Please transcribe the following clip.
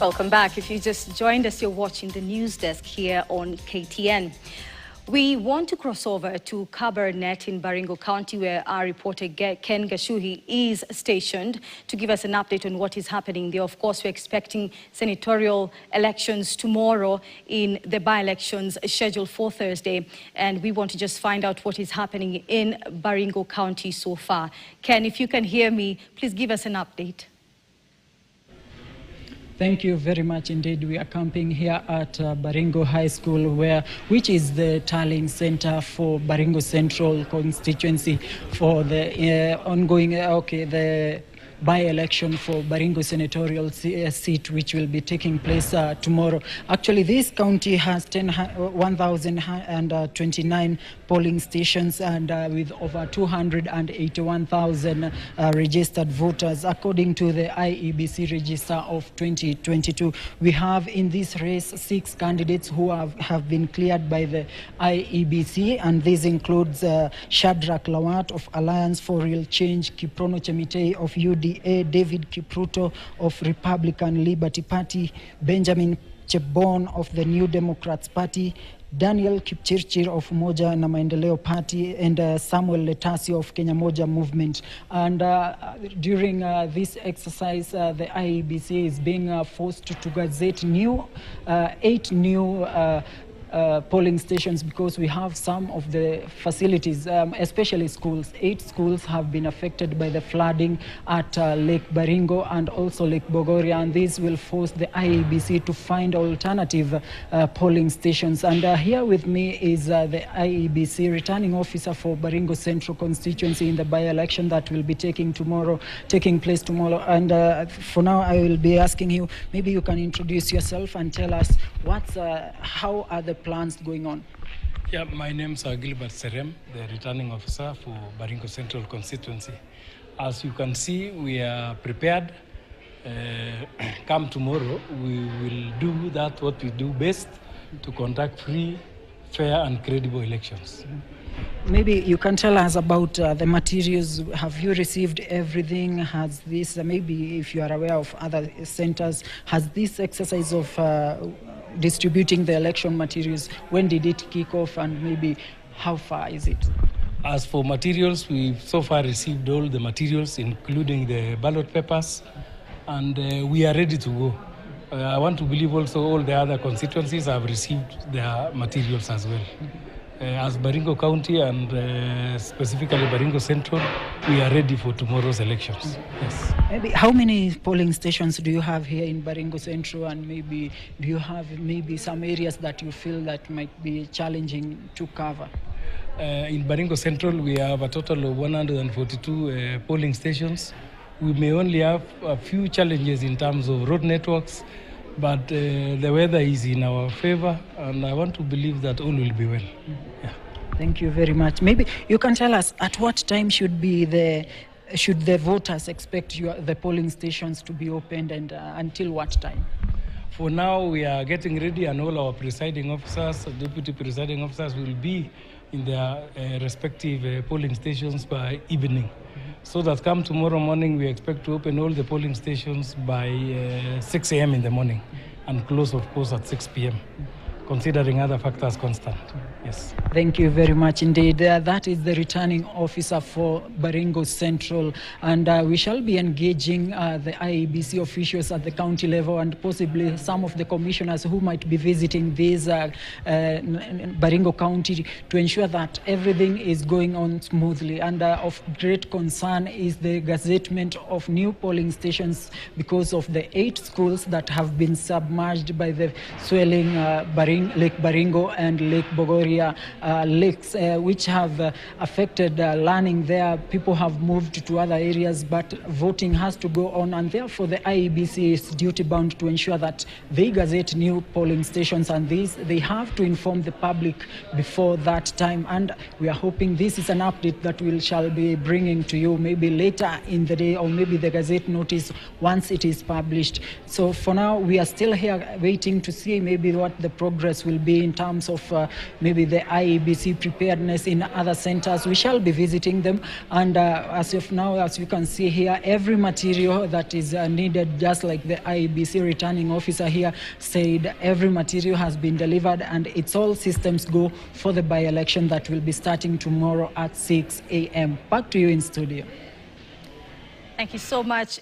Welcome back. If you just joined us, you're watching the news desk here on KTN. We want to cross over to Kabarnet in Baringo County, where our reporter Ken Gashuhi is stationed to give us an update on what is happening there. Of course, we're expecting senatorial elections tomorrow in the by-elections scheduled for Thursday, and we want to just find out what is happening in Baringo County so far. Ken, if you can hear me, please give us an update. Thank you very much indeed. We are camping here at Baringo High School, which is the tallying center for Baringo Central constituency for the ongoing, the by-election for Baringo senatorial seat, which will be taking place tomorrow. Actually, this county has 1,029 polling stations and with over 281,000 registered voters, according to the IEBC register of 2022. We have in this race 6 candidates who have been cleared by the IEBC, and this includes Shadrach Lawat of Alliance for Real Change, Kiprono Chemitei of UDA, David Kipruto of Republican Liberty Party, Benjamin Chebon of the New Democrats Party, Daniel Kipchirchir of Moja na Maendeleo Party, and Samuel Letasio of Kenya Moja Movement. And during this exercise, the IEBC is being forced to gazette 8 new polling stations, because we have some of the facilities, especially schools. 8 schools have been affected by the flooding at Lake Baringo and also Lake Bogoria, and this will force the IEBC to find alternative polling stations. And here with me is the IEBC returning officer for Baringo Central constituency in the by-election that will be taking place tomorrow. And for now, I will be asking you, maybe you can introduce yourself and tell us how are the plans going on? Yeah, my name is Gilbert Serem, the returning officer for Baringo Central constituency. As you can see, we are prepared. Come tomorrow, we will do what we do best, to conduct free, fair and credible elections. Maybe you can tell us about the materials. Have you received everything? Has this, maybe if you are aware of other centers, has this exercise of distributing the election materials, when did it kick off, and maybe how far is it? As for materials, we've so far received all the materials, including the ballot papers, and we are ready to go. I want to believe also all the other constituencies have received their materials as well. As Baringo County and specifically Baringo Central, we are ready for tomorrow's elections. Yes. Maybe how many polling stations do you have here in Baringo Central, and maybe do you have maybe some areas that you feel that might be challenging to cover? In Baringo Central, we have a total of 142 polling stations. We may only have a few challenges in terms of road networks, but the weather is in our favor, and I want to believe that all will be well. Yeah. Thank you very much. Maybe you can tell us at what time should the voters expect the polling stations to be opened, and until what time? For now, we are getting ready, and all our presiding officers, deputy presiding officers, will be in their respective polling stations by evening. So that come tomorrow morning, we expect to open all the polling stations by 6 a.m. in the morning, and close, of course, at 6 p.m., considering other factors constant. Yes. Thank you very much indeed. That is the returning officer for Baringo Central, and we shall be engaging the IEBC officials at the county level, and possibly some of the commissioners who might be visiting this Baringo County, to ensure that everything is going on smoothly. And of great concern is the gazettement of new polling stations, because of the 8 schools that have been submerged by the swelling Lake Baringo and Lake Bogoria lakes, which have affected learning there. People have moved to other areas, but voting has to go on, and therefore the IEBC is duty-bound to ensure that they gazette new polling stations, and they have to inform the public before that time. And we are hoping this is an update that we shall be bringing to you maybe later in the day, or maybe the gazette notice once it is published. So for now, we are still here waiting to see maybe what the progress will be in terms of maybe the IEBC IEBC preparedness in other centers. We shall be visiting them, and as of now, as you can see here, every material that is needed, just like the IEBC returning officer here said, every material has been delivered, and it's all systems go for the by-election that will be starting tomorrow at 6 a.m. Back to you in studio. Thank you so much.